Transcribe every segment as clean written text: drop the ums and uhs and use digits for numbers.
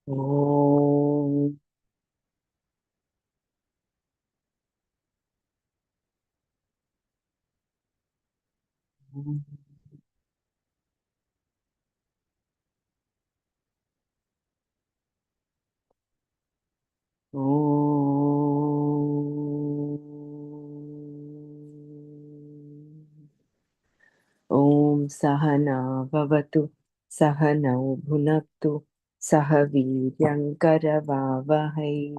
Om. Om Sahana Vavatu Sahanau Bhunaktu Sahaviryankaravavahai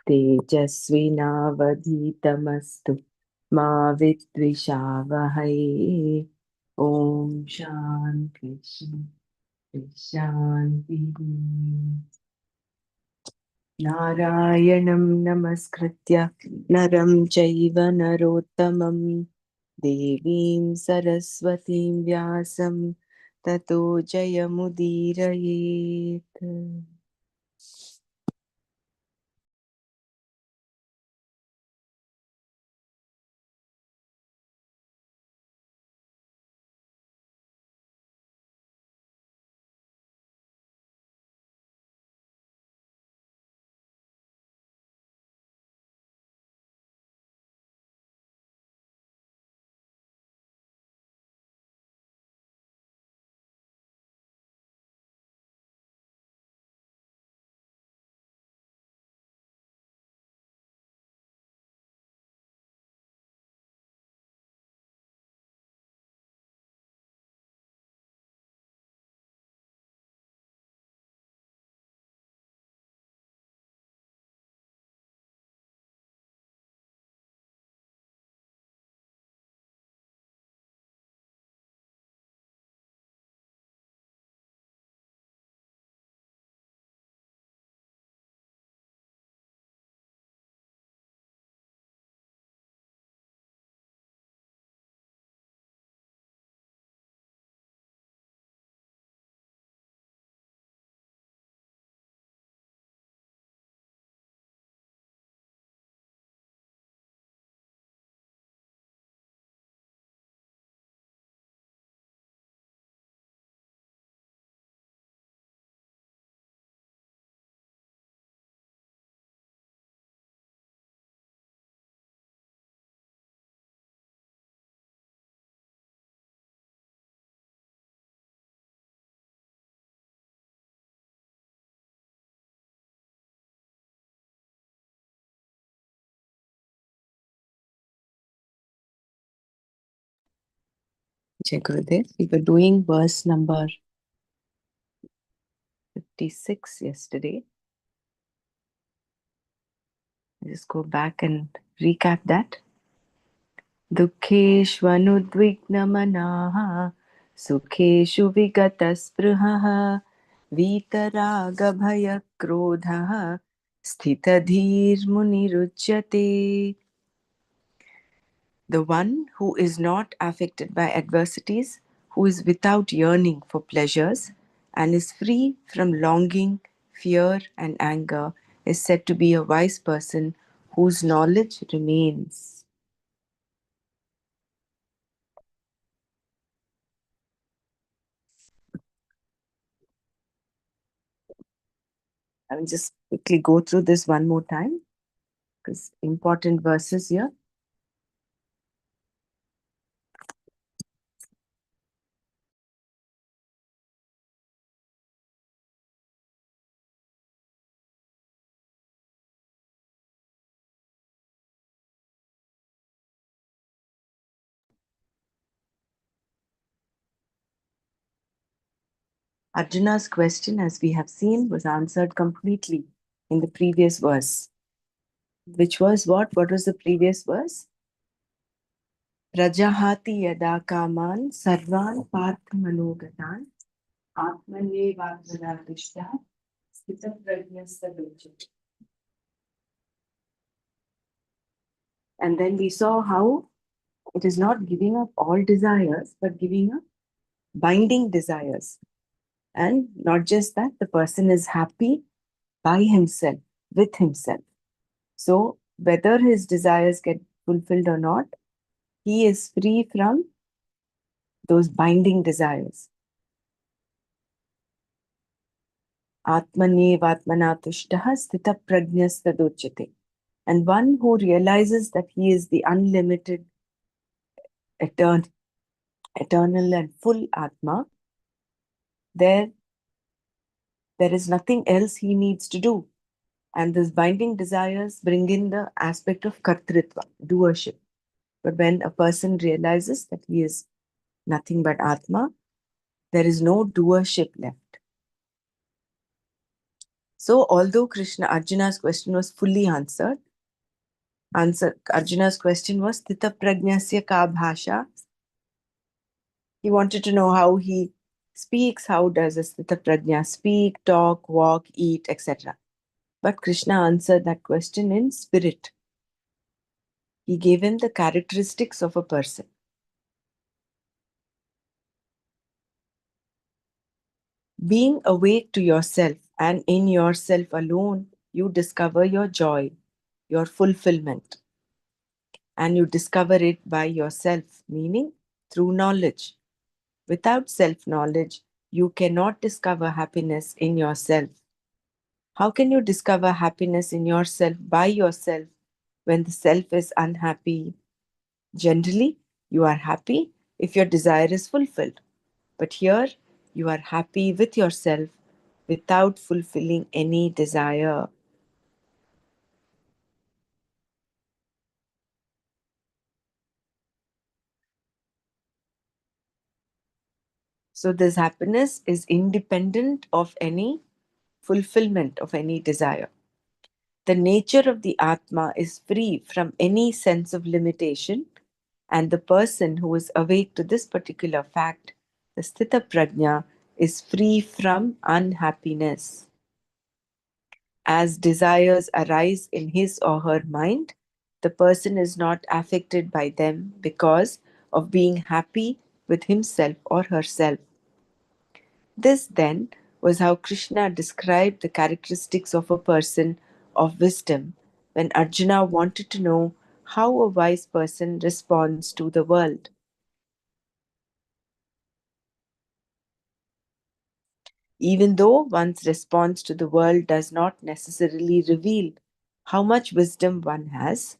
Tejasvinavadhitamastu Ma Vidvishavahai. Om Shanti Shanti. नारायणं नमस्कृत्य नरं चैव नरोत्तमं देवीं सरस्वतीं व्यासं ततो जयमुदीरयेत्. Jai Gurudev. We were doing verse number 56 yesterday. Just go back and recap that. दुःखेष्वनुद्विग्नमनाः सुखेषु विगतस्पृहः वीतरागभयक्रोधः स्थितधीर्मुनिरुच्यते. The one who is not affected by adversities, who is without yearning for pleasures, and is free from longing, fear, and anger, is said to be a wise person whose knowledge remains. I will just quickly go through this one more time because important verses here. Arjuna's question, as we have seen, was answered completely in the previous verse. Which was what? What was the previous verse? Prajahati yada kaman sarvan parthamanogataan atmanyevatmanadishta stitaprajnasadojit. And then we saw how it is not giving up all desires, but giving up binding desires. And not just that, the person is happy by himself, with himself. So whether his desires get fulfilled or not, he is free from those binding desires. Atmanevatmanatushtaha sthita prajnastadochate. And one who realizes that he is the unlimited, eternal, eternal and full Atma, there, there is nothing else he needs to do. And these binding desires bring in the aspect of kartritva, doership. But when a person realizes that he is nothing but Atma, there is no doership left. So, although Arjuna's question was fully Arjuna's question was Tita Prajnasya Ka Bhasha. He wanted to know how he speaks, how does a Tita Prajna speak, talk, walk, eat, etc. But Krishna answered that question in spirit. He gave him the characteristics of a person. Being awake to yourself and in yourself alone, you discover your joy, your fulfillment. And you discover it by yourself, meaning through knowledge. Without self knowledge, you cannot discover happiness in yourself. How can you discover happiness in yourself by yourself when the self is unhappy? Generally, you are happy if your desire is fulfilled. But here, you are happy with yourself without fulfilling any desire. So, this happiness is independent of any fulfillment of any desire. The nature of the Atma is free from any sense of limitation, and the person who is awake to this particular fact, the Sthita Prajna, is free from unhappiness. As desires arise in his or her mind, the person is not affected by them because of being happy with himself or herself. This, then, was how Krishna described the characteristics of a person of wisdom when Arjuna wanted to know how a wise person responds to the world. Even though one's response to the world does not necessarily reveal how much wisdom one has,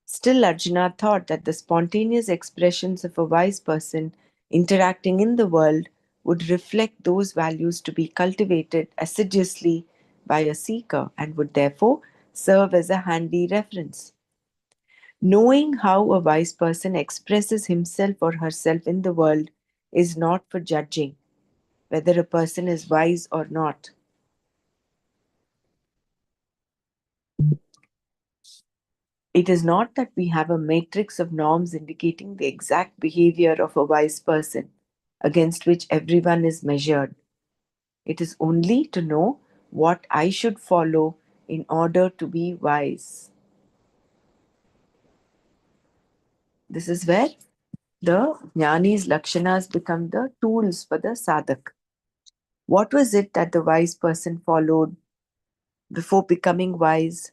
still Arjuna thought that the spontaneous expressions of a wise person interacting in the world would reflect those values to be cultivated assiduously by a seeker and would therefore serve as a handy reference. Knowing how a wise person expresses himself or herself in the world is not for judging whether a person is wise or not. It is not that we have a matrix of norms indicating the exact behavior of a wise person against which everyone is measured. It is only to know what I should follow in order to be wise. This is where the Jnani's Lakshanas become the tools for the sadhak. What was it that the wise person followed before becoming wise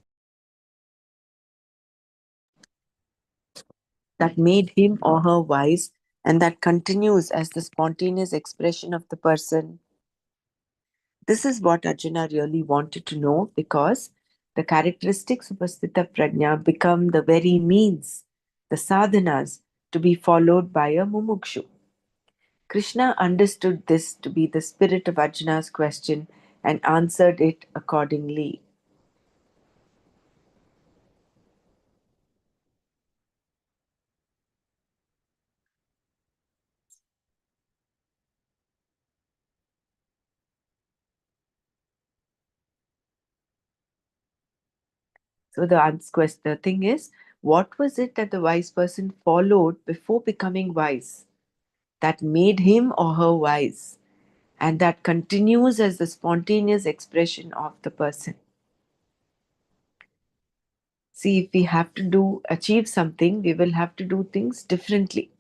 that made him or her wise and that continues as the spontaneous expression of the person? This is what Arjuna really wanted to know because the characteristics of a Sthita Prajna become the very means, the sadhanas, to be followed by a mumukshu. Krishna understood this to be the spirit of Arjuna's question and answered it accordingly. So the thing is, what was it that the wise person followed before becoming wise that made him or her wise and that continues as the spontaneous expression of the person? See, if we have to achieve something, we will have to do things differently.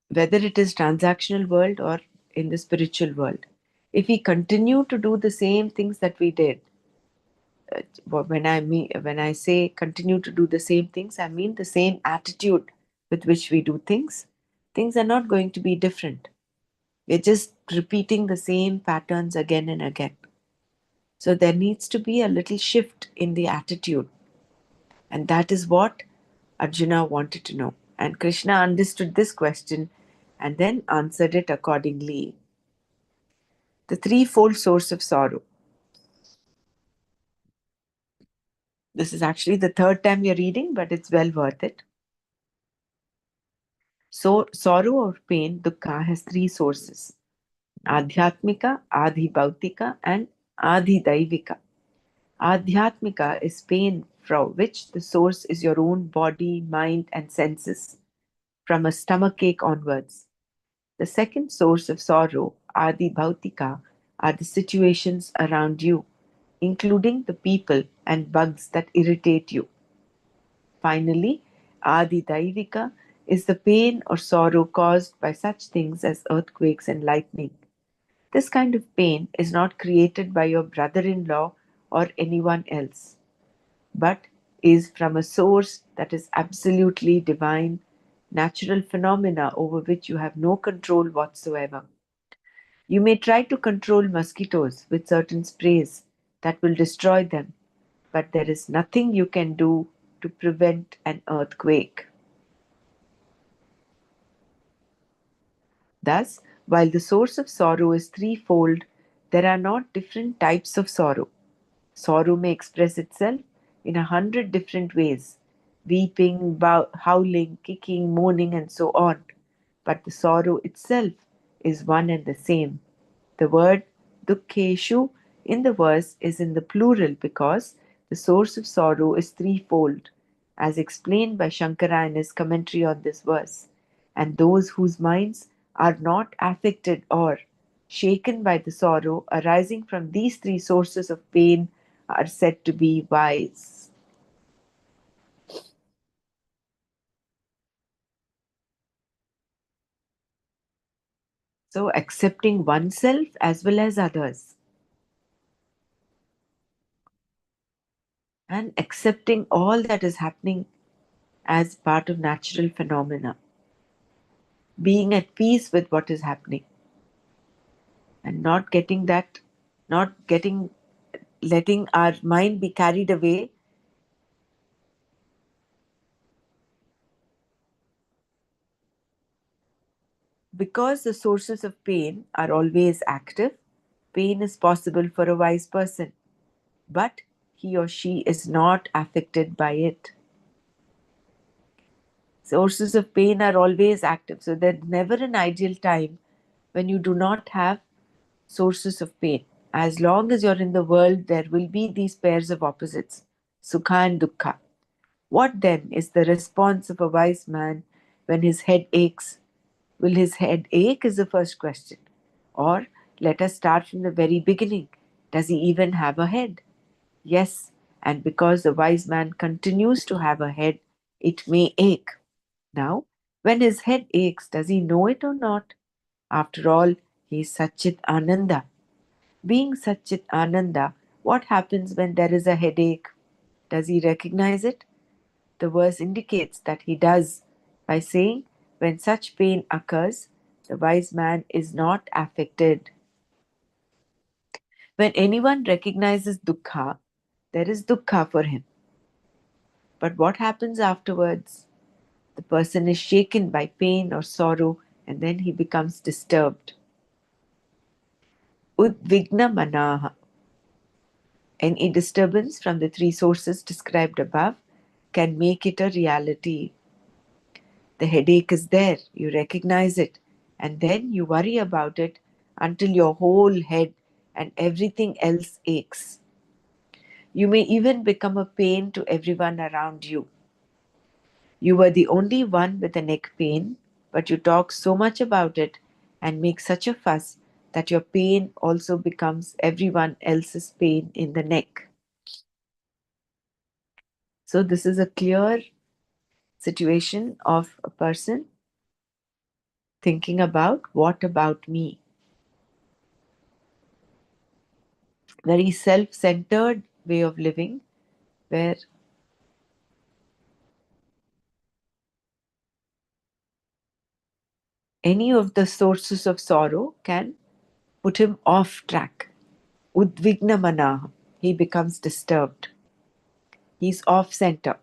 Whether it is transactional world or in the spiritual world. If we continue to do the same things that we did, when I say continue to do the same things, I mean the same attitude with which we do things, things are not going to be different. We're just repeating the same patterns again and again. So there needs to be a little shift in the attitude. And that is what Arjuna wanted to know. And Krishna understood this question and then answered it accordingly. The threefold source of sorrow. This is actually the third time we are reading, but it's well worth it. So, sorrow or pain, dukkha, has three sources: Adhyatmika, Adhibhautika, and Adhidaivika. Adhyatmika is pain from which the source is your own body, mind, and senses, from a stomachache onwards. The second source of sorrow, Adhibhautika, are the situations around you, including the people and bugs that irritate you. Finally, Adi Daivika is the pain or sorrow caused by such things as earthquakes and lightning. This kind of pain is not created by your brother in law or anyone else, but is from a source that is absolutely divine, natural phenomena over which you have no control whatsoever. You may try to control mosquitoes with certain sprays that will destroy them, but there is nothing you can do to prevent an earthquake. Thus, while the source of sorrow is threefold, there are not different types of sorrow. Sorrow may express itself in 100 different ways: weeping, howling, kicking, moaning, and so on. But the sorrow itself is one and the same. The word dukkeshu in the verse is in the plural because the source of sorrow is threefold, as explained by Shankara in his commentary on this verse. And those whose minds are not affected or shaken by the sorrow arising from these three sources of pain are said to be wise. So, accepting oneself as well as others, and accepting all that is happening as part of natural phenomena, being at peace with what is happening, and not getting that, not getting, letting our mind be carried away because the sources of pain are always active. Pain is possible for a wise person, but he or she is not affected by it. Sources of pain are always active, so there's never an ideal time when you do not have sources of pain. As long as you're in the world, there will be these pairs of opposites, sukha and dukkha. What then is the response of a wise man when his head aches? Will his head ache is the first question. Or let us start from the very beginning. Does he even have a head? Yes, and because the wise man continues to have a head, it may ache. Now, when his head aches, does he know it or not? After all, he is Satchit Ananda. Being Satchit Ananda, what happens when there is a headache? Does he recognize it? The verse indicates that he does by saying, when such pain occurs, the wise man is not affected. When anyone recognizes dukkha, there is dukkha for him. But what happens afterwards? The person is shaken by pain or sorrow and then he becomes disturbed. Udvigna manaha. Any disturbance from the three sources described above can make it a reality. The headache is there, you recognize it, and then you worry about it until your whole head and everything else aches. You may even become a pain to everyone around you. You were the only one with a neck pain, but you talk so much about it and make such a fuss that your pain also becomes everyone else's pain in the neck. So, this is a clear situation of a person thinking about what about me? Very self centered way of living where any of the sources of sorrow can put him off track. Udvigna mana, he becomes disturbed. He's off center.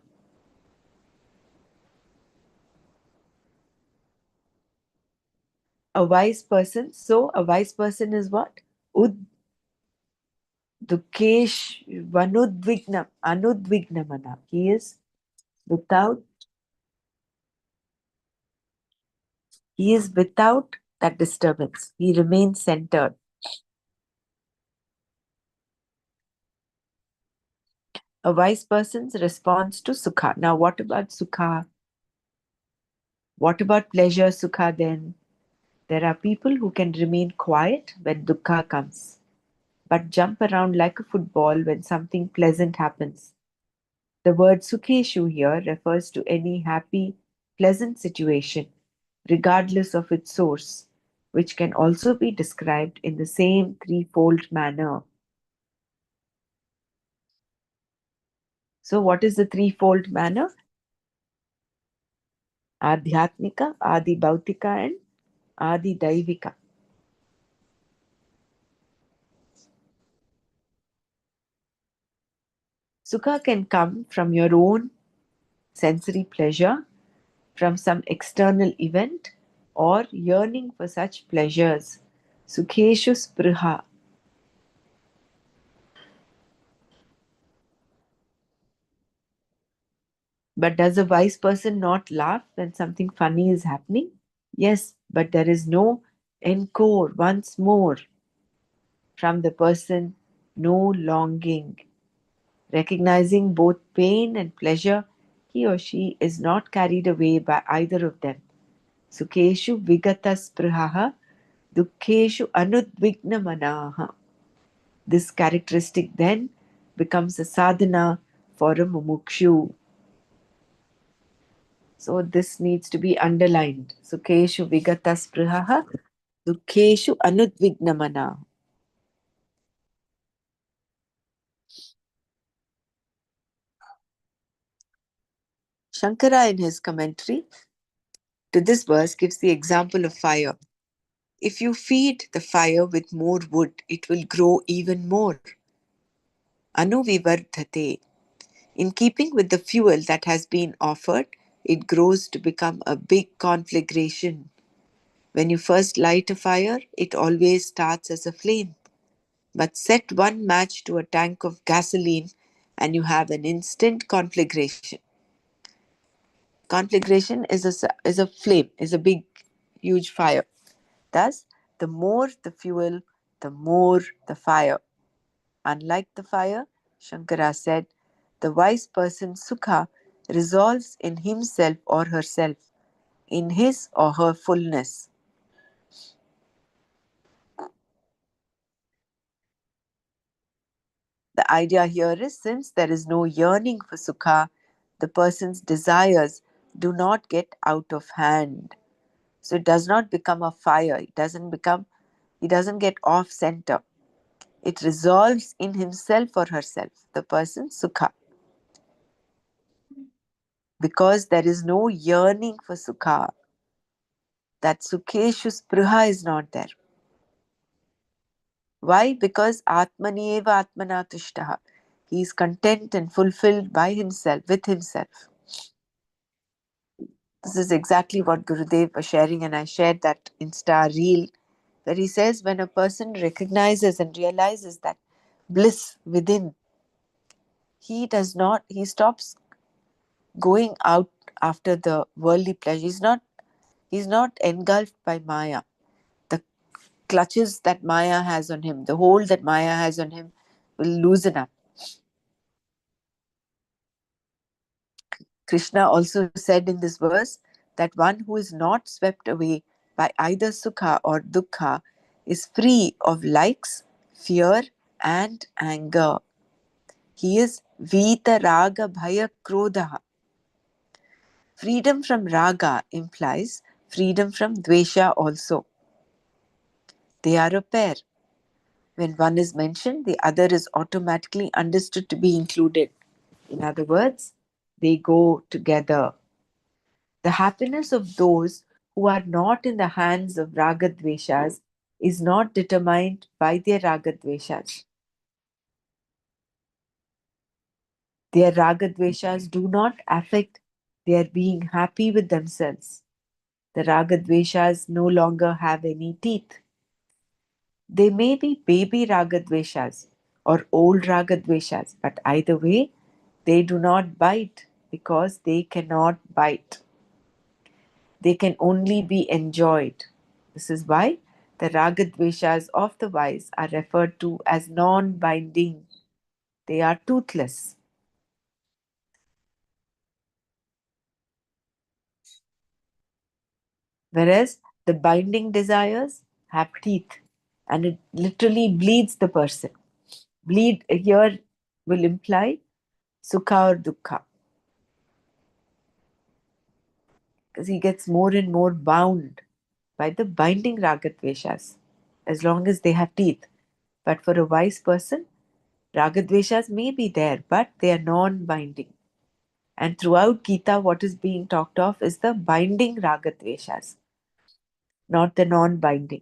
A wise person, so a wise person is what? Ud Dukesh Vanudvignam, Anudvignamana. He is without he is without that disturbance. He remains centered. A wise person's response to sukha. Now, what about sukha? What about pleasure, sukha then? There are people who can remain quiet when dukkha comes, but jump around like a football when something pleasant happens. The word sukheshu here refers to any happy, pleasant situation, regardless of its source, which can also be described in the same threefold manner. So, what is the threefold manner? Adhyatmika, Adi Bhautika, and Adi Daivika. Sukha can come from your own sensory pleasure, from some external event, or yearning for such pleasures. Sukheshu Spriha. But does a wise person not laugh when something funny is happening? Yes, but there is no encore once more from the person, no longing. Recognizing both pain and pleasure, he or she is not carried away by either of them. Sukheshu vigata sprihaha, dukkeshu anudvigna manaha. This characteristic then becomes a sadhana for a mumukshu. So this needs to be underlined. Sukheshu vigata sprihaha, dukkeshu anudvigna manaha. Shankara in his commentary to this verse gives the example of fire. If you feed the fire with more wood, it will grow even more. Anuvivardhate. In keeping with the fuel that has been offered, it grows to become a big conflagration. When you first light a fire, it always starts as a flame. But set one match to a tank of gasoline and you have an instant conflagration. Conflagration is a flame, is a big, huge fire. Thus, the more the fuel, the more the fire. Unlike the fire, Shankara said, the wise person Sukha resolves in himself or herself, in his or her fullness. The idea here is since there is no yearning for Sukha, the person's desires do not get out of hand. So it does not become a fire. He doesn't get off center. It resolves in himself or herself, the person Sukha. Because there is no yearning for Sukha, that Sukheshu Spruha is not there. Why? Because Atmani eva Atmana Tushtaha. He is content and fulfilled by himself, with himself. This is exactly what Gurudev was sharing, and I shared that Insta reel where he says when a person recognizes and realizes that bliss within, he stops going out after the worldly pleasure. He's not engulfed by Maya. The clutches that Maya has on him, the hold that Maya has on him will loosen up. Krishna also said in this verse that one who is not swept away by either sukha or dukkha is free of likes, fear, and anger. He is Vita Raga Bhaya Krodha. Freedom from raga implies freedom from dvesha also. They are a pair. When one is mentioned, the other is automatically understood to be included. In other words, they go together. The happiness of those who are not in the hands of ragadveshas is not determined by their ragadveshas. Their ragadveshas do not affect their being happy with themselves. The ragadveshas no longer have any teeth. They may be baby ragadveshas or old ragadveshas, but either way, they do not bite because they cannot bite. They can only be enjoyed. This is why the ragadveshas of the wise are referred to as non binding. They are toothless. Whereas the binding desires have teeth and it literally bleeds the person. Bleed here will imply sukha or dukkha because he gets more and more bound by the binding ragadveshas as long as they have teeth. But for a wise person, ragadveshas may be there, but they are non binding. And throughout Gita, what is being talked of is the binding ragadveshas, not the non binding.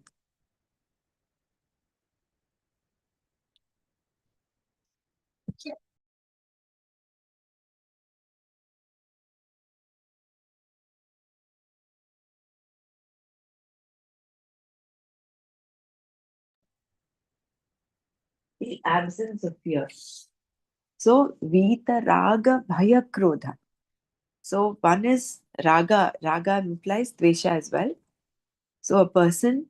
The absence of fear. So, Vita Raga Bhaya Krodha. So, one is Raga. Raga implies Dvesha as well. So, a person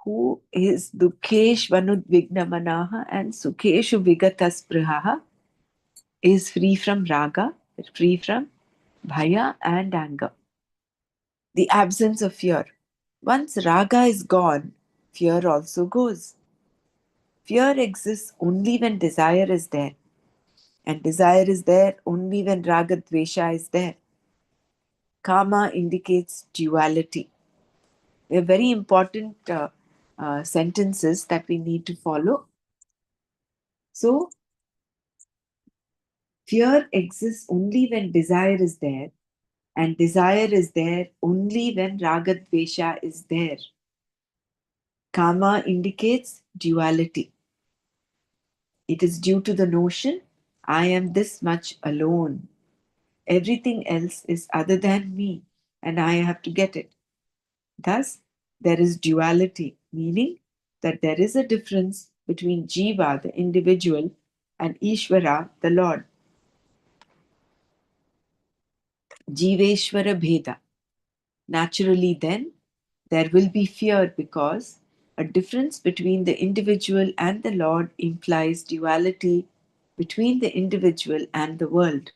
who is Dukhesh Vanudvigna Manaha and Sukheshu Vigatasprihaha is free from Raga, free from Bhaya and anger. The absence of fear. Once Raga is gone, fear also goes. Fear exists only when desire is there, and desire is there only when Raga Dvesha is there. Kama indicates duality. They're very important sentences that we need to follow. So, fear exists only when desire is there, and desire is there only when Ragadvesha is there. Kama indicates duality. It is due to the notion, I am this much alone. Everything else is other than me, and I have to get it. Thus, there is duality, meaning that there is a difference between Jiva, the individual, and Ishvara, the Lord. Jiveshwara Bheda. Naturally, then, there will be fear because a difference between the individual and the Lord implies duality between the individual and the world.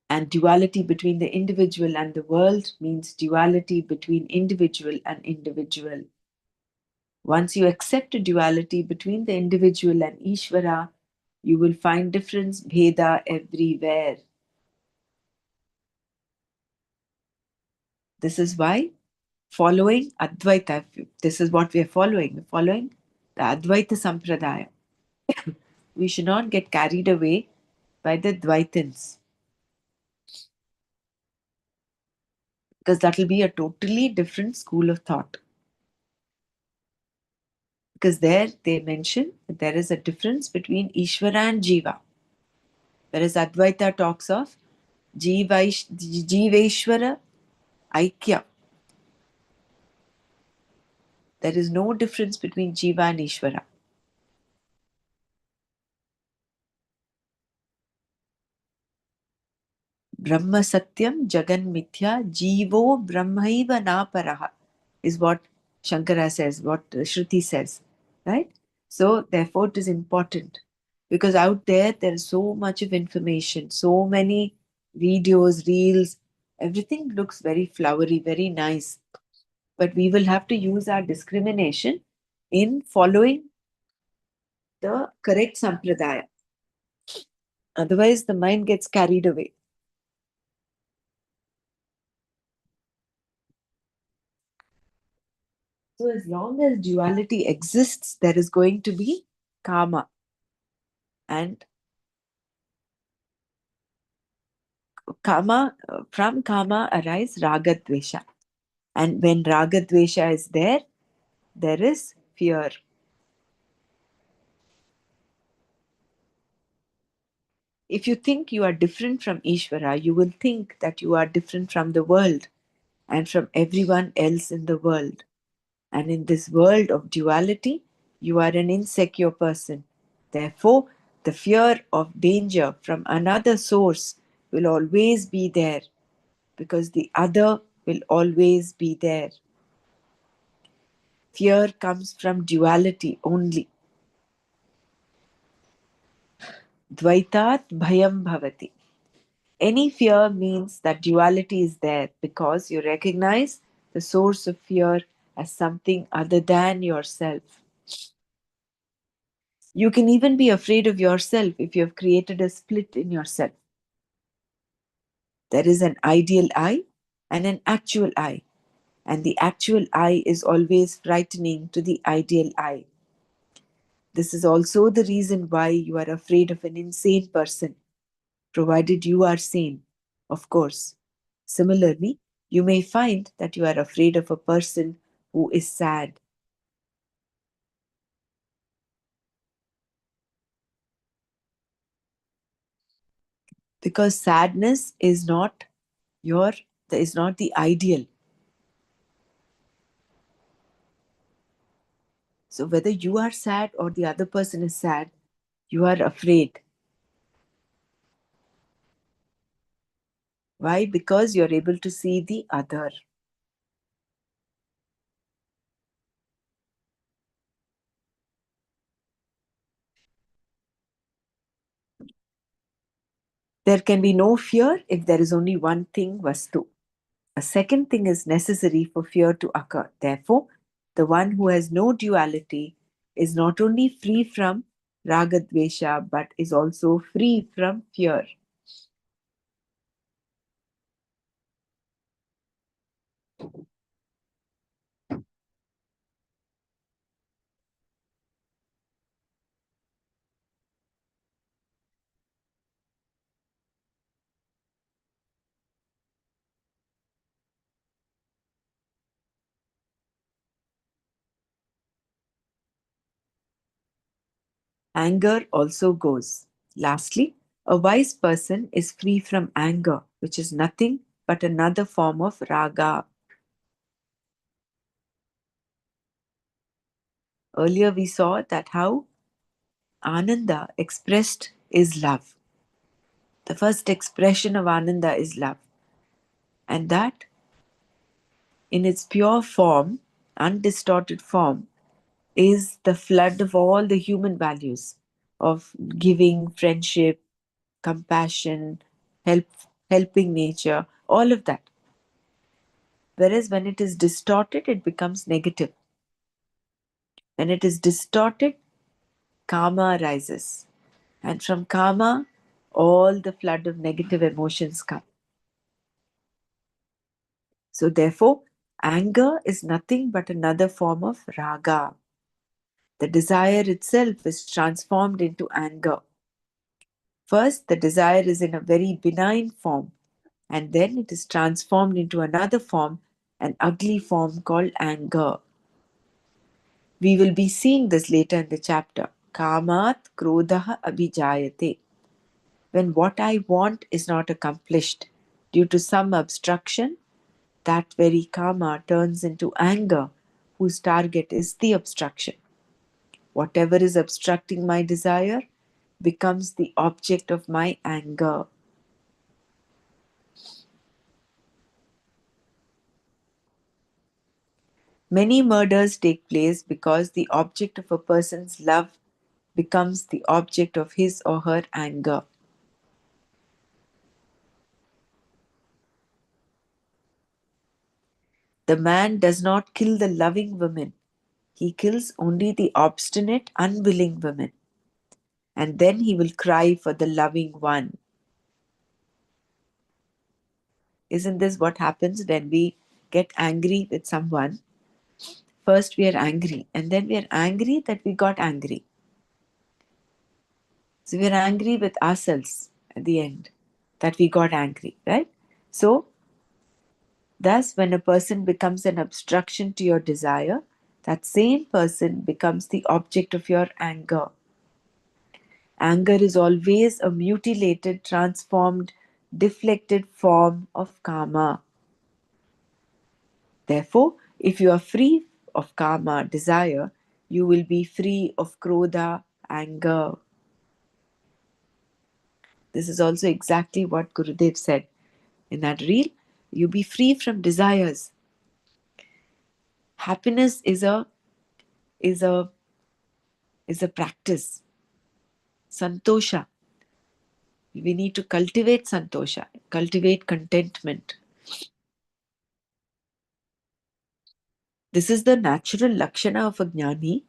And duality between the individual and the world means duality between individual and individual. Once you accept a duality between the individual and Ishvara, you will find difference, bheda, everywhere. This is why following Advaita, this is what we are following. We're following the Advaita Sampradaya. We should not get carried away by the Dvaitins because that will be a totally different school of thought. Because there they mention that there is a difference between Ishvara and Jiva. Whereas Advaita talks of Jiveshwara Aikya. There is no difference between Jiva and Ishvara. Brahma Satyam Jagan Mithya Jivo Brahmaiva Naparaha is what Shankara says, what Shruti says, right? So, therefore, it is important because out there is so much of information, so many videos, reels, everything looks very flowery, very nice. But we will have to use our discrimination in following the correct sampradaya. Otherwise, the mind gets carried away. So, as long as duality exists, there is going to be karma. And from kama arise ragadvesha. And when ragadvesha is there, there is fear. If you think you are different from Ishvara, you will think that you are different from the world and from everyone else in the world. And in this world of duality, you are an insecure person. Therefore, the fear of danger from another source will always be there, because the other will always be there. Fear comes from duality only. Dvaitat bhayam bhavati. Any fear means that duality is there, because you recognize the source of fear as something other than yourself. You can even be afraid of yourself if you have created a split in yourself. There is an ideal I and an actual I, and the actual I is always frightening to the ideal I. This is also the reason why you are afraid of an insane person, provided you are sane, of course. Similarly, you may find that you are afraid of a person who is sad. Because sadness your is not the ideal. So whether you are sad or the other person is sad, you are afraid. Why? Because you're able to see the other. There can be no fear if there is only one thing, vastu. A second thing is necessary for fear to occur. Therefore, the one who has no duality is not only free from ragadvesha but is also free from fear. Anger also goes. Lastly, a wise person is free from anger, which is nothing but another form of raga. Earlier we saw that how Ananda expressed is love. The first expression of Ananda is love. And that, in its pure form, undistorted form, is the flood of all the human values of giving, friendship, compassion, help, helping nature, all of that. Whereas when it is distorted, it becomes negative. When it is distorted, karma arises. And from karma, all the flood of negative emotions come. So, therefore, anger is nothing but another form of raga. The desire itself is transformed into anger. First, the desire is in a very benign form, and then it is transformed into another form, an ugly form called anger. We will be seeing this later in the chapter. Kamat krodha abhijayate. When what I want is not accomplished due to some obstruction, that very karma turns into anger, whose target is the obstruction. Whatever is obstructing my desire becomes the object of my anger. Many murders take place because the object of a person's love becomes the object of his or her anger. The man does not kill the loving woman, he kills only the obstinate, unwilling woman. And then he will cry for the loving one. Isn't this what happens when we get angry with someone? First, we are angry, and then we are angry that we got angry. So we're angry with ourselves at the end that we got angry, right? So, thus, when a person becomes an obstruction to your desire, that same person becomes the object of your anger. Anger is always a mutilated, transformed, deflected form of karma. Therefore, if you are free of karma, desire, you will be free of krodha, anger. This is also exactly what Gurudev said in that reel. You be free from desires. Happiness is a is a practice. Santosha. We need to cultivate santosha, cultivate contentment. This is the natural lakshana of a jnani,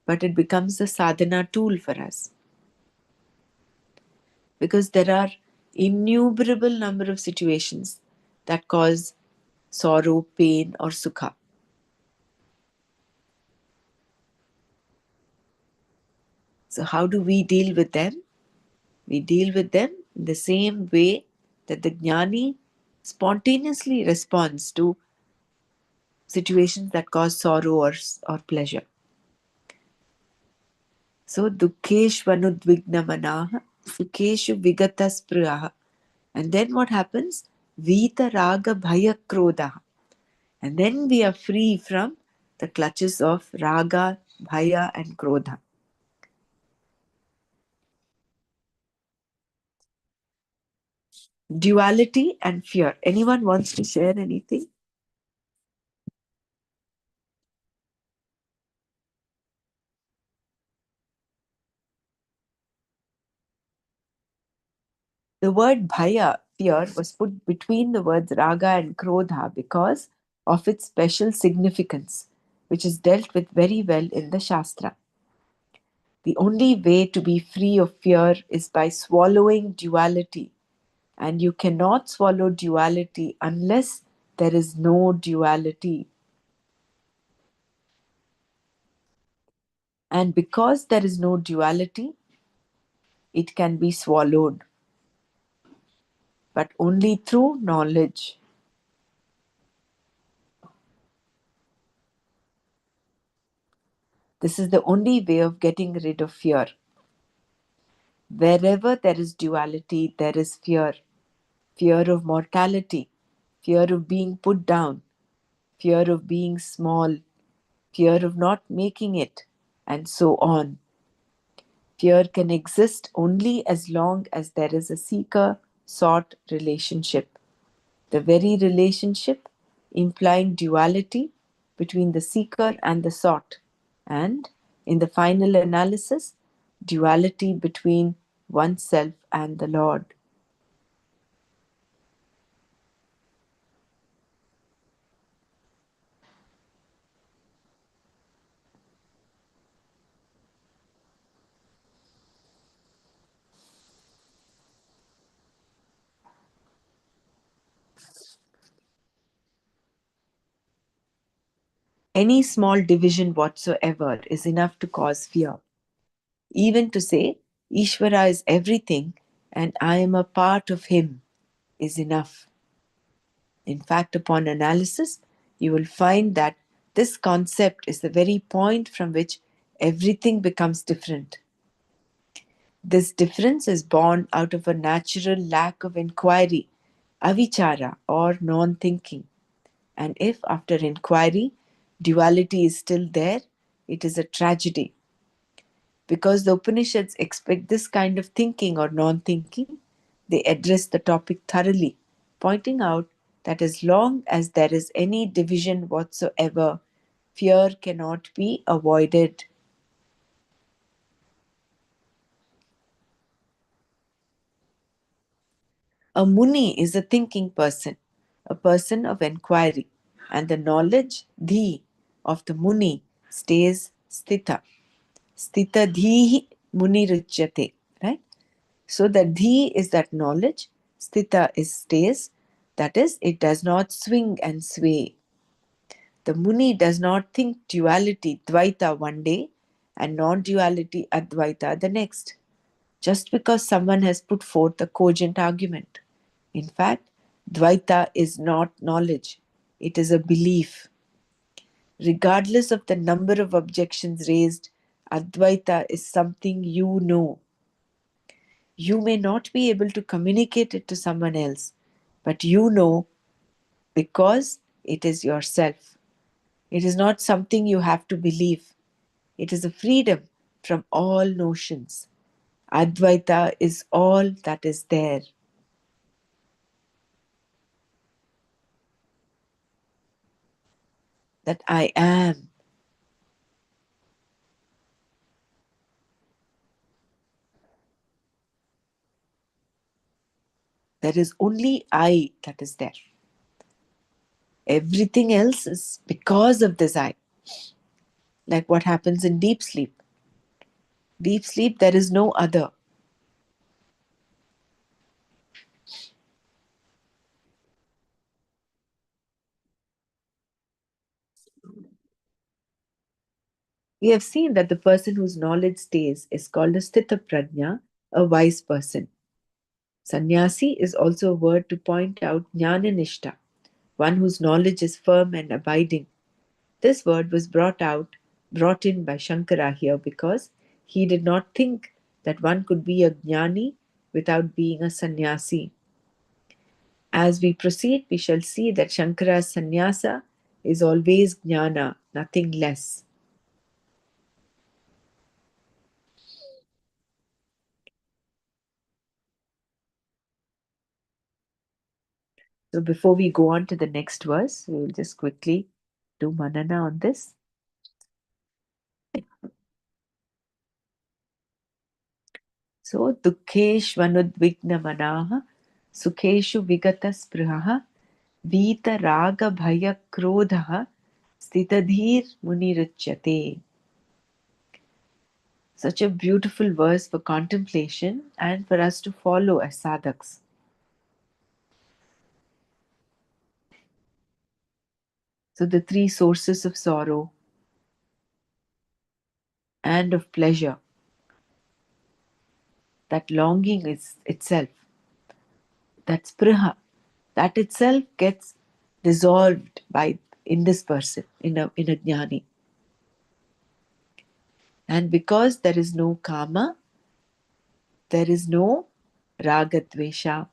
but it becomes a sadhana tool for us. Because there are innumerable number of situations that cause sorrow, pain, or sukha. So, how do we deal with them? We deal with them in the same way that the jnani spontaneously responds to situations that cause sorrow or pleasure. So, dukkeshvanudvigna manaha, sukeshu vigataspruyaha. And then what happens? Vita raga bhaya krodha. And then we are free from the clutches of raga, bhaya, and krodha. Duality and fear. Anyone wants to share anything? The word bhaya, fear, was put between the words raga and krodha because of its special significance, which is dealt with very well in the Shastra. The only way to be free of fear is by swallowing duality, and you cannot swallow duality unless there is no duality. And because there is no duality, it can be swallowed, but only through knowledge. This is the only way of getting rid of fear. Wherever there is duality, there is fear. Fear of mortality, fear of being put down, fear of being small, fear of not making it, and so on. Fear can exist only as long as there is a seeker sought relationship. The very relationship implying duality between the seeker and the sought, and in the final analysis, duality between oneself and the Lord. Any small division whatsoever is enough to cause fear. Even to say, Ishvara is everything and I am a part of him is enough. In fact, upon analysis, you will find that this concept is the very point from which everything becomes different. This difference is born out of a natural lack of inquiry, avichara or non thinking. And if after inquiry, duality is still there, it is a tragedy. Because the Upanishads expect this kind of thinking or non thinking, they address the topic thoroughly, pointing out that as long as there is any division whatsoever, fear cannot be avoided. A Muni is a thinking person, a person of inquiry, and the knowledge, dhi, of the Muni stays sthita. Sthita dhihi Muni ruchyate, right? So the dhi is that knowledge, sthita is stays, that is, it does not swing and sway. The Muni does not think duality, dvaita one day and non duality, advaita the next. just because someone has put forth a cogent argument. In fact, Dvaita is not knowledge, it is a belief. Regardless of the number of objections raised, Advaita is something you know. You may not be able to communicate it to someone else, but you know because it is yourself. It is not something you have to believe. It is a freedom from all notions. Advaita is all that is there. That I am. There is only I that is there. Everything else is because of this I. Like what happens in deep sleep. Deep sleep, there is no other. We have seen that the person whose knowledge stays is called a sthita prajna, a wise person. Sannyasi is also a word to point out jnana nishta, one whose knowledge is firm and abiding. This word was brought in by Shankara here because he did not think that one could be a jnani without being a sannyasi. As we proceed, we shall see that Shankara's sannyasa is always jnana, nothing less. So before we go on to the next verse, we will just quickly do Manana on this. So Dukkeshvanudvigna Manaha Sukheshu Vigata Sprihaha Vita Raga Bhaya Krodha Stitadhir Munirachyate. Such a beautiful verse for contemplation and for us to follow as sadhaks. So the three sources of sorrow and of pleasure, that longing is itself, that spriha, that itself gets dissolved by in this person, in a jnani. And because there is no kama, there is no ragadvesha,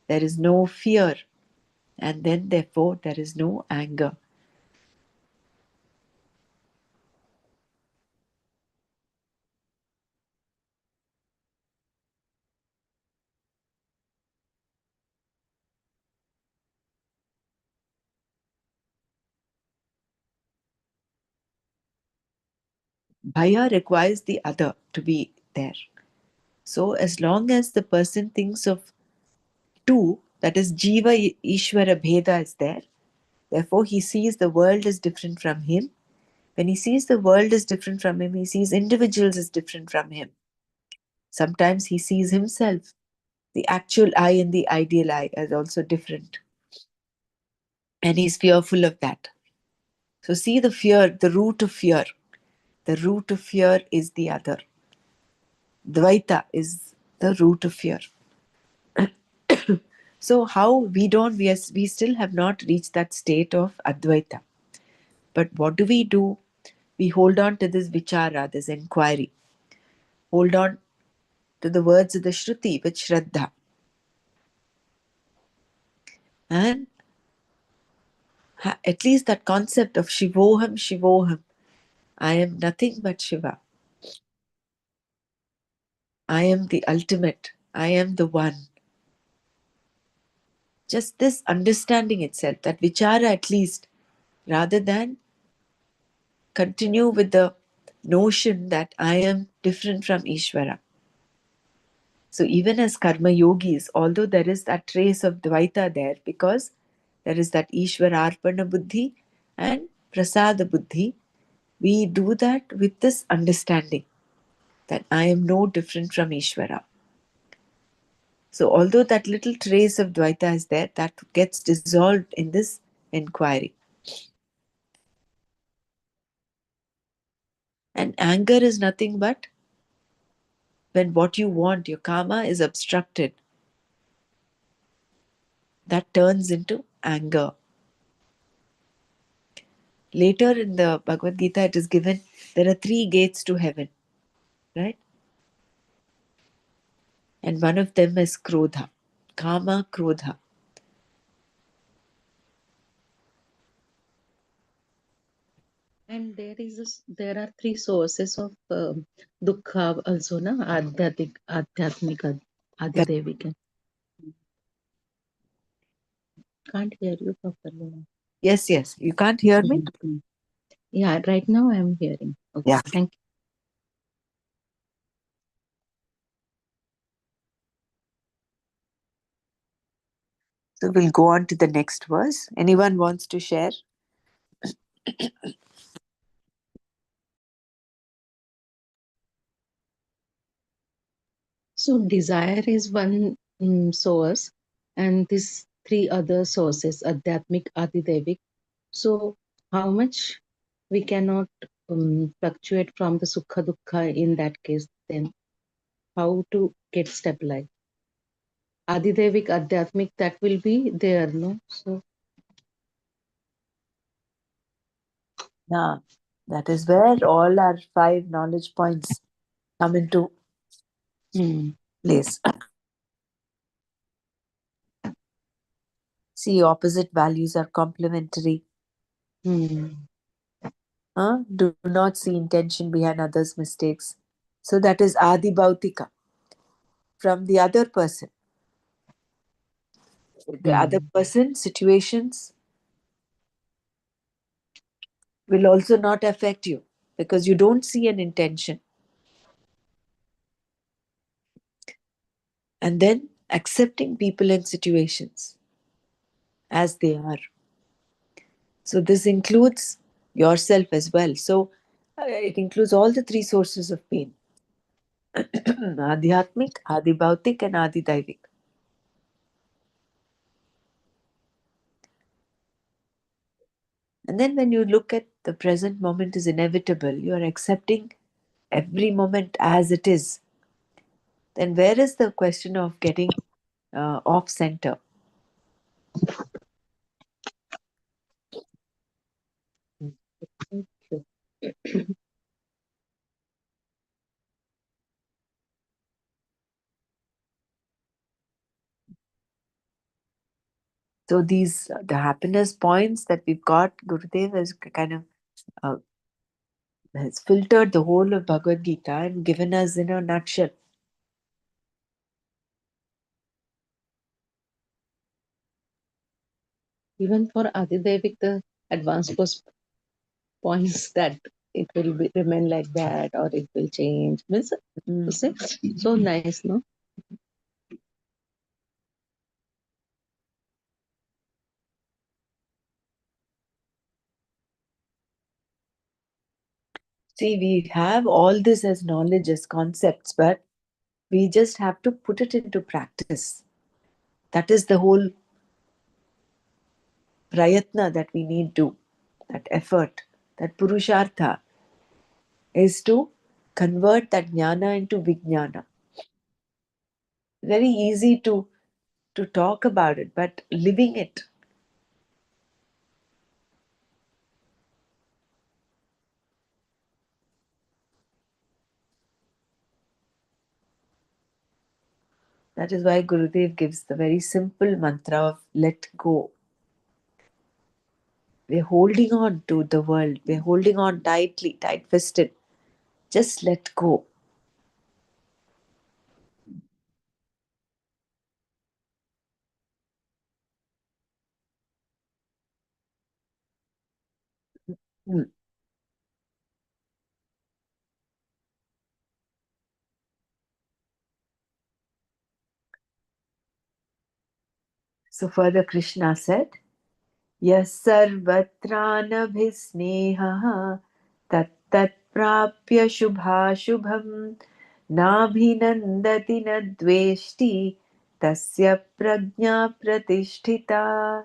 there is no fear, and then therefore there is no anger. Bhaya requires the other to be there. So as long as the person thinks of two, that is Jiva Ishvara Bheda is there, therefore he sees the world as different from him. When he sees the world as different from him, he sees individuals as different from him. Sometimes he sees himself, the actual I and the ideal I, as also different. And he's fearful of that. So see the fear, the root of fear. The root of fear is the other. Dvaita is the root of fear. So how we still have not reached that state of Advaita. But what do? We hold on to this vichara, this inquiry. Hold on to the words of the Shruti with Shraddha. And at least that concept of Shivoham, Shivoham. I am nothing but Shiva. I am the ultimate. I am the one. Just this understanding itself, that vichara at least, rather than continue with the notion that I am different from Ishvara. So even as karma yogis, although there is that trace of Dvaita there, because there is that Ishvara Arpana Buddhi and Prasada Buddhi, we do that with this understanding that I am no different from Ishvara. So although that little trace of Dvaita is there, that gets dissolved in this inquiry. And anger is nothing but when what you want, your karma, is obstructed, that turns into anger. Later in the Bhagavad Gita, it is given there are three gates to heaven, right? And one of them is Krodha, Kama, Krodha. And there are three sources of dukkha also, na? Adhyatmic, Adidevik. Can't hear you properly. Yes, yes. You can't hear me? Mhm. Yeah, right now I am hearing. Okay, Yeah. thank you. So we'll go on to the next verse. Anyone wants to share? So desire is one source, and these three other sources, Adhyatmic, Adidevik. So how much we cannot fluctuate from the Sukha Dukkha in that case, then how to get stabilized? Adidevik, Adhyatmic, that will be there, no? So Yeah. That is where all our five knowledge points come into hmm, place. See, opposite values are complementary. hmm, Do not see intention behind others' mistakes. So that is Adi Bhautika from the other person. The other hmm. person, situations will also not affect you because you don't see an intention. And then accepting people and situations as they are. So this includes yourself as well. So it includes all the three sources of pain. Adhyatmic, Adibhautik and Adidaivik. And then when you look at the present moment is inevitable, you are accepting every moment as it is. Then where is the question of getting off center? Thank you. So these the happiness points that we've got, Gurudev has kind of uh, has filtered the whole of Bhagavad Gita and given us in a nutshell. Even for Adidevik, the advanced course points that it will remain like that or it will change. Means, Mm. say, so nice, no? See, we have all this as knowledge, as concepts, but we just have to put it into practice. That is the whole prayatna that we need to, that effort, that purushartha is to convert that jnana into vijnana. Very easy to talk about it, but living it, that is why Gurudev gives the very simple mantra of let go. We're holding on to the world, we're holding on tightly, tight fisted. Just let go. Hmm. So further Krishna said, Yas sarvatranabhisneha tat tat prapya shubha shubham nabhinandati nadveshti tasya prajna pratishtita.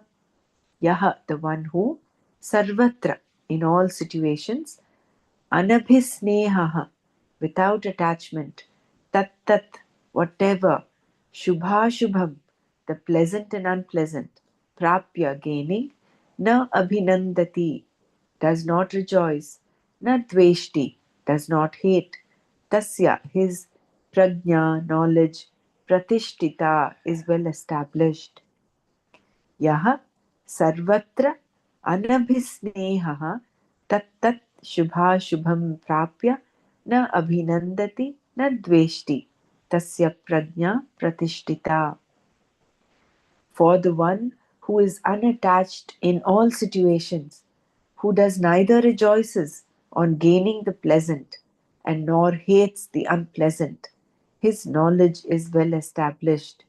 Yaha, the one who sarvatra, in all situations, anabhisneha, without attachment, tat tat, whatever, shubha shubham, the pleasant and unpleasant, prapya, gaining, na abhinandati, does not rejoice, na dveshti, does not hate, tasya, his prajna, knowledge, pratishtita, is well established. Yaha sarvatra anabhisnehah tat shubham prapya na abhinandati na dveshti tasya prajna pratishtita. For the one who is unattached in all situations, who does neither rejoices on gaining the pleasant and nor hates the unpleasant, his knowledge is well established.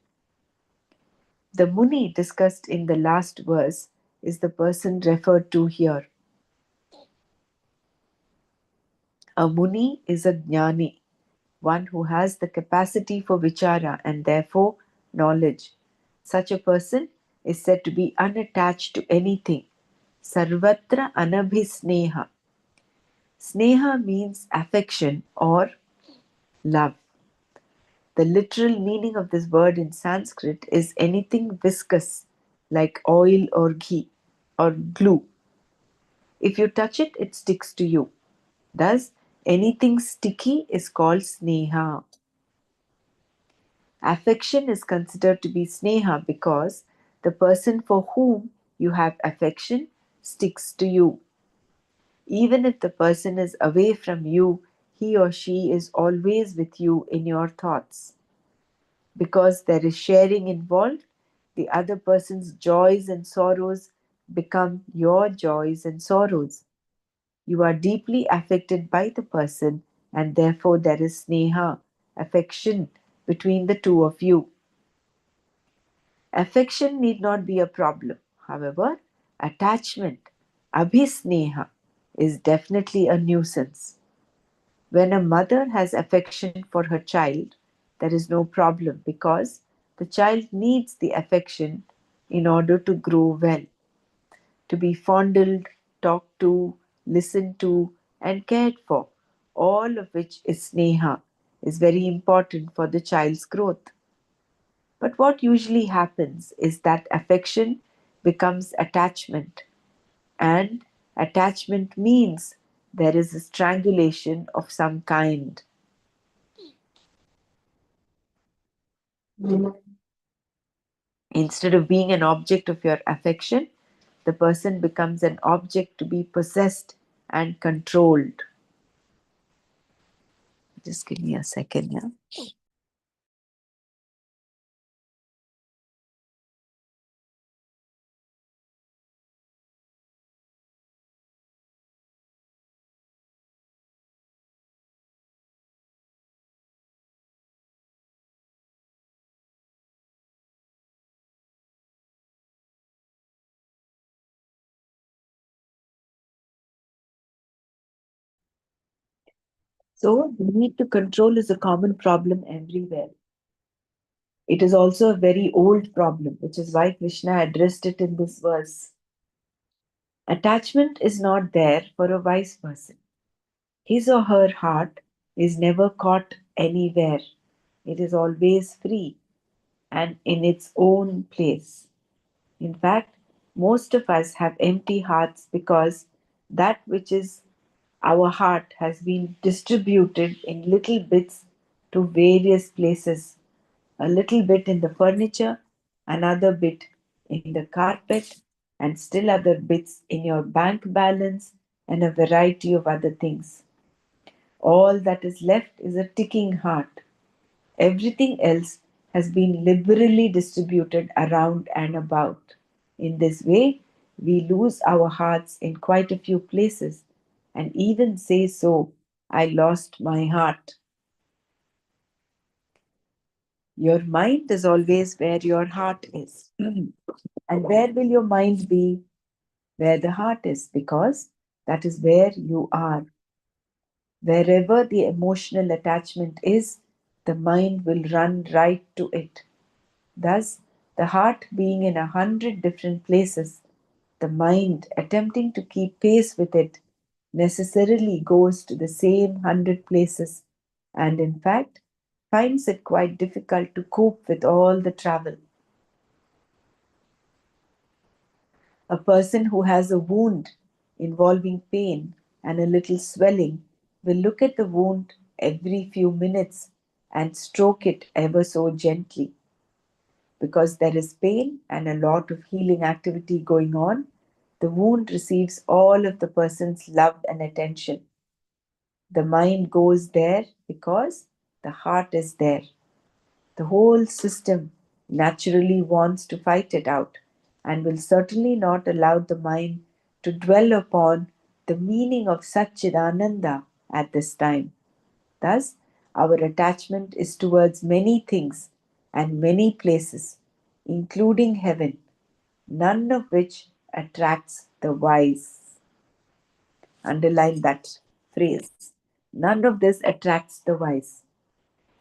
The Muni discussed in the last verse is the person referred to here. A Muni is a Jnani, one who has the capacity for vichara and therefore knowledge. Such a person is said to be unattached to anything. Sarvatra anabhisneha. Sneha means affection or love. The literal meaning of this word in Sanskrit is anything viscous, like oil or ghee or glue. If you touch it, it sticks to you. Thus, anything sticky is called sneha. Affection is considered to be sneha because the person for whom you have affection sticks to you. Even if the person is away from you, he or she is always with you in your thoughts. Because there is sharing involved, the other person's joys and sorrows become your joys and sorrows. You are deeply affected by the person, and therefore there is sneha, affection between the two of you. Affection need not be a problem. However, attachment, abhisneha, is definitely a nuisance. When a mother has affection for her child, there is no problem because the child needs the affection in order to grow well, to be fondled, talked to, listened to, and cared for, all of which is sneha, is very important for the child's growth. But what usually happens is that affection becomes attachment, and attachment means there is a strangulation of some kind. Instead of being an object of your affection, the person becomes an object to be possessed and controlled. Just give me a second, yeah. So, the need to control is a common problem everywhere. It is also a very old problem, which is why Krishna addressed it in this verse. Attachment is not there for a wise person. His or her heart is never caught anywhere. It is always free and in its own place. In fact, most of us have empty hearts because that which is our heart has been distributed in little bits to various places. A little bit in the furniture, another bit in the carpet, and still other bits in your bank balance, and a variety of other things. All that is left is a ticking heart. Everything else has been liberally distributed around and about. In this way, we lose our hearts in quite a few places and even say so, I lost my heart. Your mind is always where your heart is. And where will your mind be? Where the heart is, because that is where you are. Wherever the emotional attachment is, the mind will run right to it. Thus, the heart being in 100 different places, the mind attempting to keep pace with it necessarily goes to the same 100 places and, in fact, finds it quite difficult to cope with all the travel. A person who has a wound involving pain and a little swelling will look at the wound every few minutes and stroke it ever so gently. Because there is pain and a lot of healing activity going on, the wound receives all of the person's love and attention. The mind goes there because the heart is there. The whole system naturally wants to fight it out and will certainly not allow the mind to dwell upon the meaning of Satchidananda at this time. Thus, our attachment is towards many things and many places, including heaven, none of which attracts the wise. Underline that phrase. None of this attracts the wise.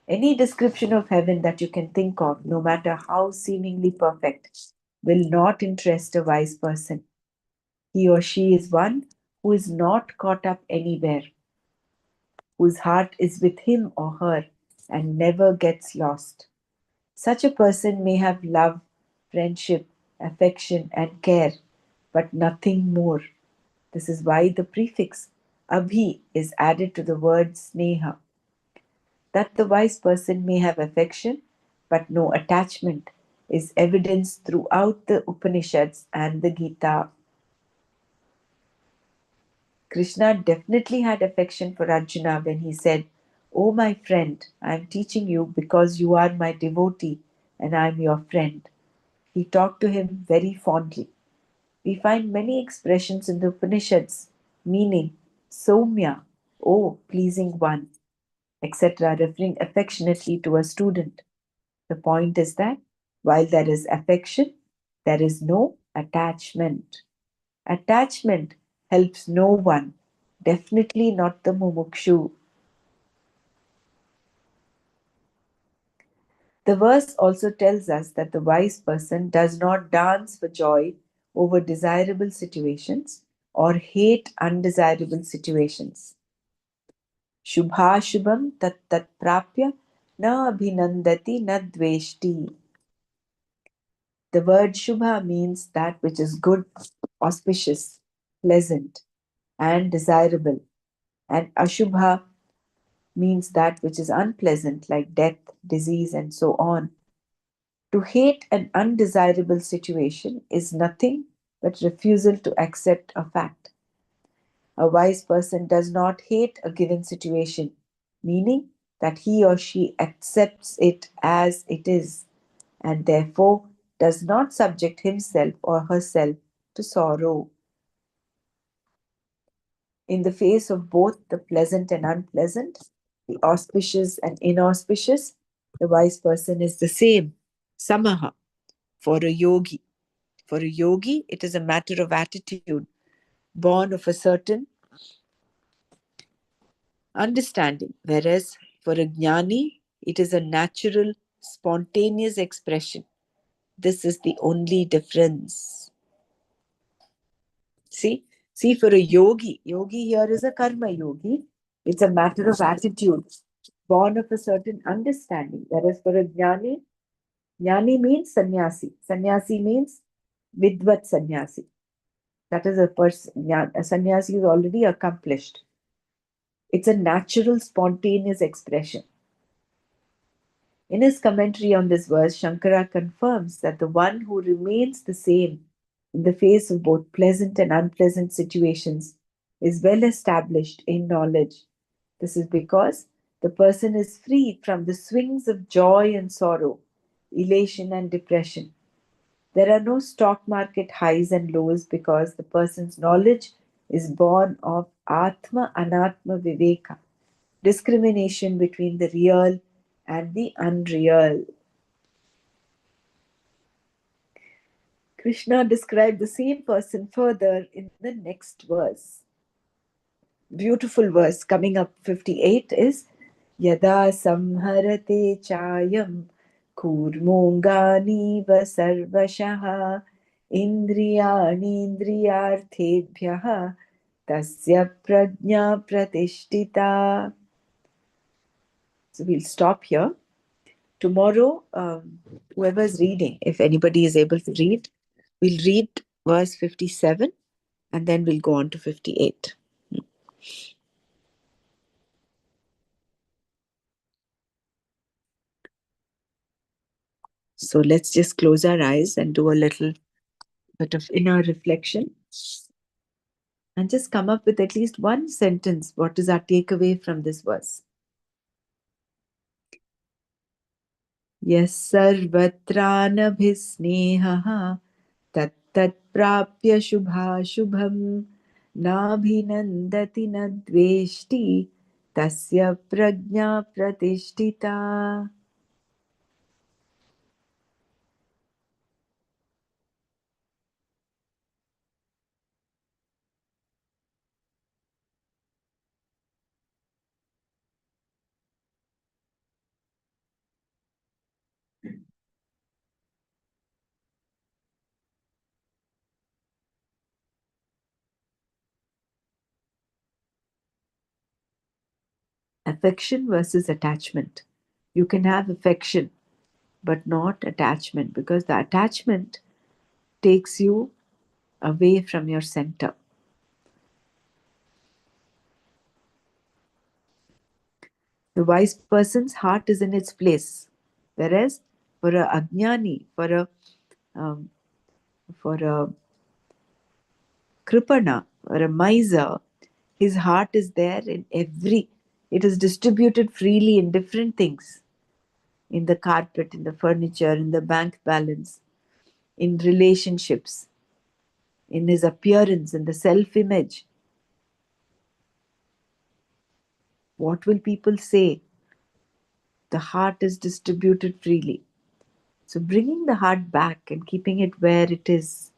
Any description of heaven that you can think of, no matter how seemingly perfect, will not interest a wise person. He or she is one who is not caught up anywhere, whose heart is with him or her and never gets lost. Such a person may have love, friendship, affection, and care, but nothing more. This is why the prefix abhi is added to the word sneha. That the wise person may have affection but no attachment is evidenced throughout the Upanishads and the Gita. Krishna definitely had affection for Arjuna when he said, "Oh, my friend, I am teaching you because you are my devotee and I am your friend." He talked to him very fondly. We find many expressions in the Upanishads meaning Soumya, oh, pleasing one, etc., referring affectionately to a student. The point is that while there is affection, there is no attachment. Attachment helps no one, definitely not the mumukshu. The verse also tells us that the wise person does not dance for joy over desirable situations or hate undesirable situations. Shubhashubham tat tat prapya na abhinandati na dveshti. The word Shubha means that which is good, auspicious, pleasant, and desirable. And Ashubha means that which is unpleasant, like death, disease, and so on. To hate an undesirable situation is nothing but refusal to accept a fact. A wise person does not hate a given situation, meaning that he or she accepts it as it is and therefore does not subject himself or herself to sorrow. In the face of both the pleasant and unpleasant, the auspicious and inauspicious, the wise person is the same. Samaha for a yogi. For a yogi, it is a matter of attitude, born of a certain understanding, whereas for a jnani, it is a natural, spontaneous expression. This is the only difference. See, see, for a yogi, yogi here is a karma yogi. It's a matter of attitude, born of a certain understanding. Whereas for a jnani, jnani means sannyasi. Sannyasi means vidvat sannyasi. That is a person. A sannyasi is already accomplished. It's a natural, spontaneous expression. In his commentary on this verse, Shankara confirms that the one who remains the same in the face of both pleasant and unpleasant situations is well established in knowledge. This is because the person is freed from the swings of joy and sorrow, elation and depression. There are no stock market highs and lows because the person's knowledge is born of Atma Anatma Viveka, discrimination between the real and the unreal. Krishna described the same person further in the next verse. Beautiful verse coming up 58 is Yada samharate chayam kurmongani sarvashaha indriyani indriyarthebhyaha tasya prajna pratishtita. So we'll stop here. Tomorrow, whoever's reading, if anybody is able to read, we'll read verse 57 and then we'll go on to 58. So let's just close our eyes and do a little bit of inner reflection and just come up with at least one sentence. What is our takeaway from this verse? Yes, sarvatranabhisneha तत्तत्प्राप्य शुभाशुभं नाभिनन्दति न द्वेष्टि तस्य प्रज्ञा प्रतिष्ठिता. Affection versus attachment. You can have affection, but not attachment, because the attachment takes you away from your center. The wise person's heart is in its place, whereas for a ajnani, um, for a kripana or a miser, his heart is there in it is distributed freely in different things, in the carpet, in the furniture, in the bank balance, in relationships, in his appearance, in the self image. What will people say? The heart is distributed freely. So, bringing the heart back and keeping it where it is.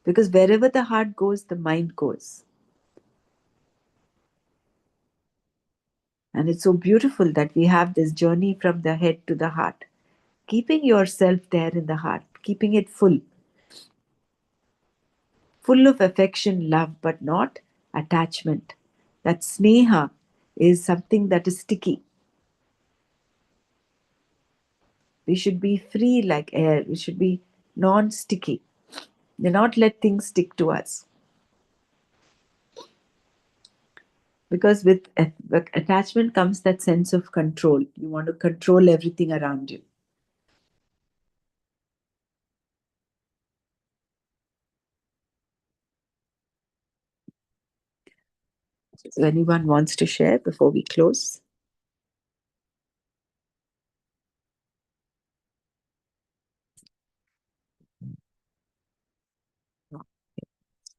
Because wherever the heart goes, the mind goes. And it's so beautiful that we have this journey from the head to the heart. Keeping yourself there in the heart, keeping it full of affection, love, but not attachment. That sneha is something that is sticky. We should be free like air. We should be non-sticky. Do not let things stick to us. Because with attachment comes that sense of control. You want to control everything around you. So anyone wants to share before we close?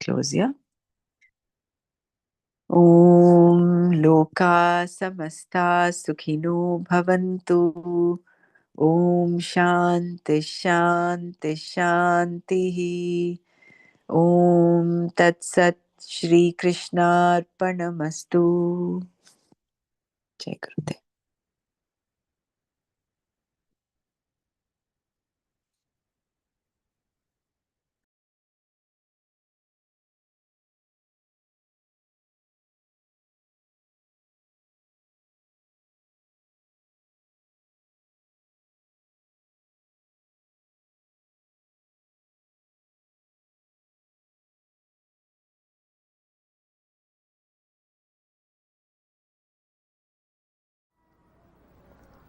Close, yeah? ॐ लोका समस्ता सुखिनो भवन्तु. ॐ शान्ति शान्ति शान्तिः. ॐ तत्सत् श्रीकृष्णार्पणमस्तु. जय गुरुदेव.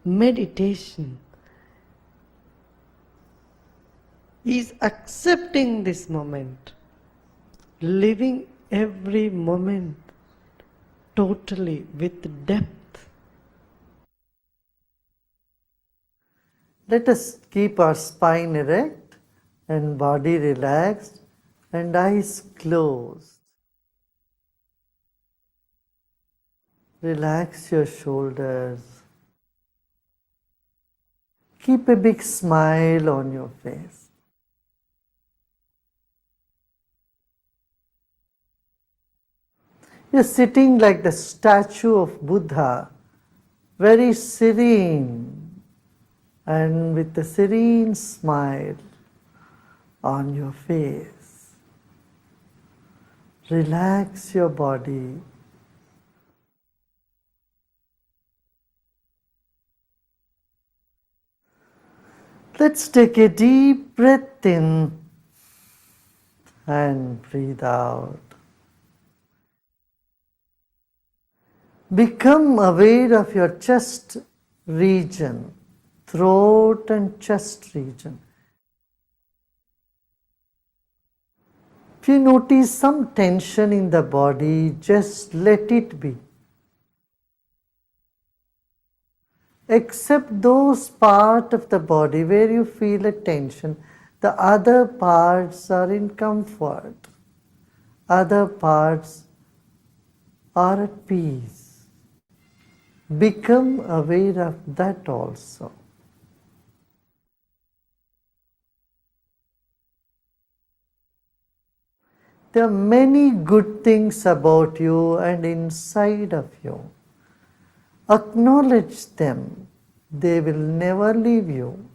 Meditation is accepting this moment, living every moment totally with depth. Let us keep our spine erect and body relaxed and eyes closed. Relax your shoulders. Keep a big smile on your face. You're sitting like the statue of Buddha, very serene and with a serene smile on your face. Relax your body. Let's take a deep breath in and breathe out. Become aware of your chest region, throat and chest region. If you notice some tension in the body, just let it be. Except those parts of the body where you feel a tension, the other parts are in comfort. Other parts are at peace. Become aware of that also. There are many good things about you and inside of you. Acknowledge them. They will never leave you.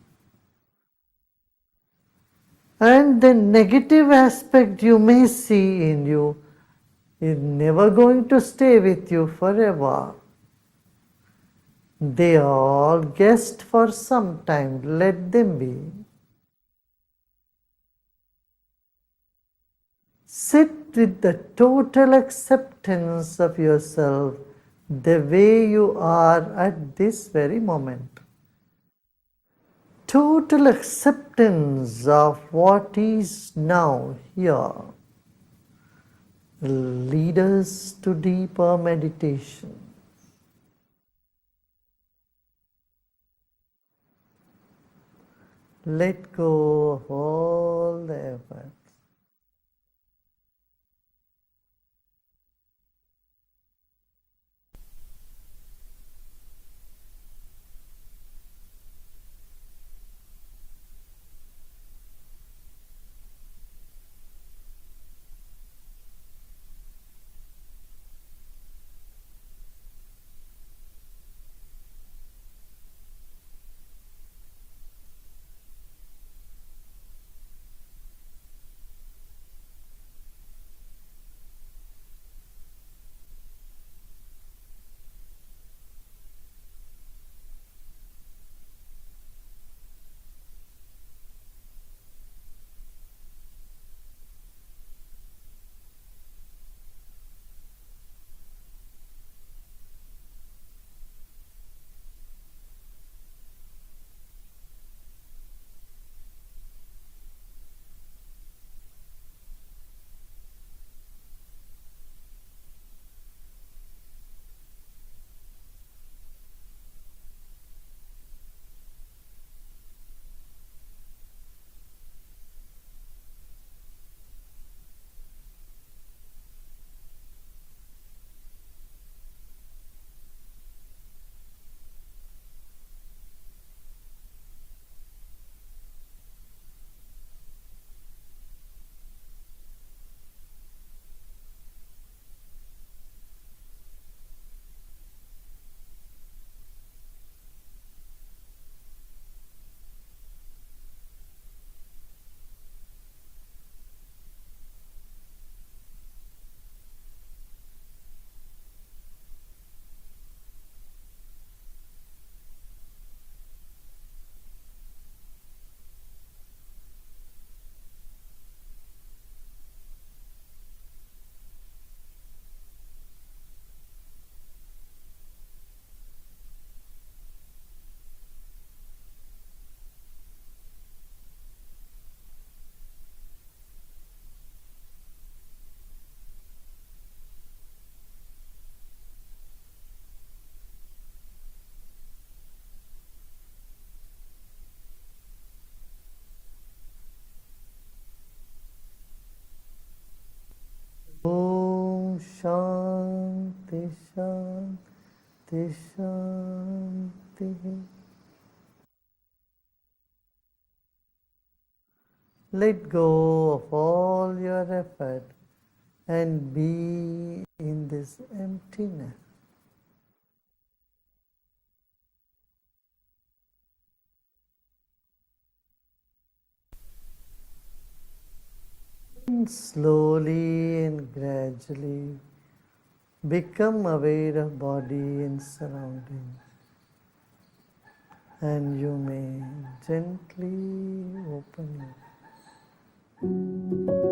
And the negative aspect you may see in you is never going to stay with you forever. They are all guests for some time. Let them be. Sit with the total acceptance of yourself the way you are at this very moment. Total acceptance of what is now here will lead us to deeper meditation. Let go of all the effort. Om Shanti Shanti Shanti. Let go of all your effort and be in this emptiness. And slowly and gradually become aware of body and surroundings. and you may gently open your eyes.